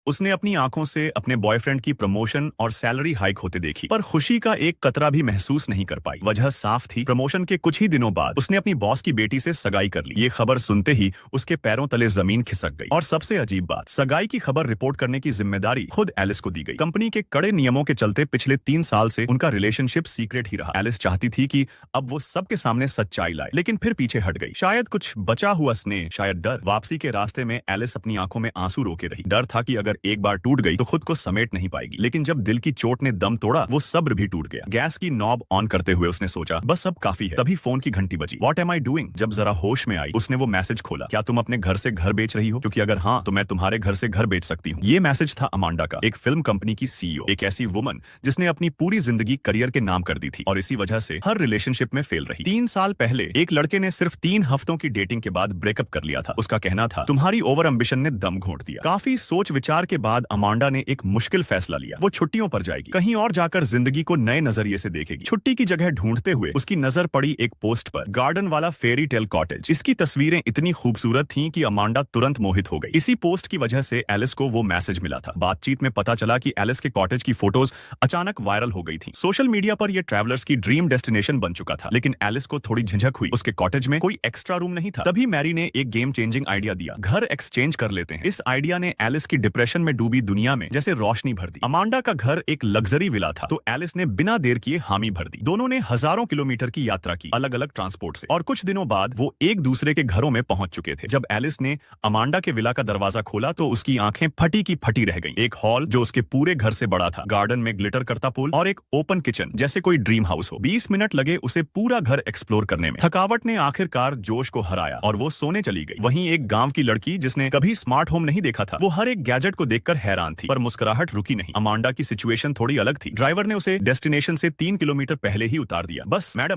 उसने अपनी आंखों से अपने बॉयफ्रेंड की प्रमोशन और सैलरी हाइक होते देखी, पर खुशी का एक कतरा भी महसूस नहीं कर पाई। वजह साफ थी, प्रमोशन के कुछ ही दिनों बाद उसने अपनी बॉस की बेटी से सगाई कर ली। ये खबर सुनते ही उसके पैरों तले जमीन खिसक गई। और सबसे अजीब बात, सगाई की खबर रिपोर्ट करने की जिम्मेदारी खुद एलिस को दी गई। कंपनी के कड़े नियमों के चलते पिछले 3 साल से उनका रिलेशनशिप सीक्रेट ही रहा। एलिस चाहती थी कि अब वो सबके सामने सच्चाई लाए, लेकिन फिर पीछे हट गई। शायद कुछ बचा हुआ स्नेह, शायद डर। वापसी के रास्ते में एलिस अपनी आंखों में आंसू रोके रही। डर था कि अगर एक बार टूट गई तो खुद को समेट नहीं पाएगी, लेकिन जब दिल की चोट ने दम तोड़ा, वो सब्र भी टूट गया। गैस की नॉब ऑन करते हुए उसने सोचा, बस अब काफी है। तभी फोन की घंटी बजी। What am I doing? जब जरा होश में आई, उसने वो मैसेज खोला। क्या तुम अपने घर से घर बेच रही हो? क्योंकि अगर हाँ, तो मैं तुम्हारे घर से घर बेच सकती हूँ। ये मैसेज था अमांडा का, एक फिल्म कंपनी की सीईओ, एक ऐसी वुमन जिसने अपनी पूरी जिंदगी करियर के नाम कर दी थी और इसी वजह से हर रिलेशनशिप में फेल रही। 3 साल पहले एक लड़के ने सिर्फ 3 हफ्तों की डेटिंग के बाद ब्रेकअप कर लिया था। उसका कहना था, तुम्हारी ओवर एम्बिशन ने दम घोंट दिया। काफी सोच विचार के बाद अमांडा ने एक मुश्किल फैसला लिया। वो छुट्टियों पर जाएगी, कहीं और जाकर जिंदगी को नए नजरिए से देखेगी। छुट्टी की जगह ढूंढते हुए उसकी नजर पड़ी एक पोस्ट पर, गार्डन वाला फेरी टेल कॉटेज। इसकी तस्वीरें इतनी खूबसूरत थीं कि अमांडा तुरंत मोहित हो गई। इसी पोस्ट की वजह से एलिस को वो मैसेज मिला था। बातचीत में पता चला कि एलिस के कॉटेज की फोटोज अचानक वायरल हो गई थी। सोशल मीडिया पर यह ट्रैवलर्स की ड्रीम डेस्टिनेशन बन चुका था। लेकिन एलिस को थोड़ी झिझक हुई, उसके कॉटेज में कोई एक्स्ट्रा रूम नहीं था। तभी मैरी ने एक गेम चेंजिंग आइडिया दिया, घर एक्सचेंज कर लेते हैं। इस आइडिया ने एलिस की डिप्रेशन में डूबी दुनिया में जैसे रोशनी भर दी। अमांडा का घर एक लग्जरी विला था, तो एलिस ने बिना देर किए हामी भर दी। दोनों ने हजारों किलोमीटर की यात्रा की, अलग अलग ट्रांसपोर्ट से, और कुछ दिनों बाद वो एक दूसरे के घरों में पहुंच चुके थे। जब एलिस ने अमांडा के विला का दरवाजा खोला तो उसकी आंखें फटी की फटी रह गईं। एक हॉल जो उसके पूरे घर से बड़ा था, गार्डन में ग्लिटर करता पूल और एक ओपन किचन जैसे कोई ड्रीम हाउस हो। 20 मिनट लगे उसे पूरा घर एक्सप्लोर करने में। थकावट ने आखिरकार जोश को हराया और वो सोने चली गई। वहीं एक गांव की लड़की जिसने कभी स्मार्ट होम नहीं देखा था, वो हर एक गैजेट को देखकर हैरान थी, पर मुस्कुराहट रुकी नहीं। अमांडा की सिचुएशन थोड़ी अलग थी। ड्राइवर ने उसे डेस्टिनेशन से 3 किलोमीटर पहले ही उतार दिया। बस मैडम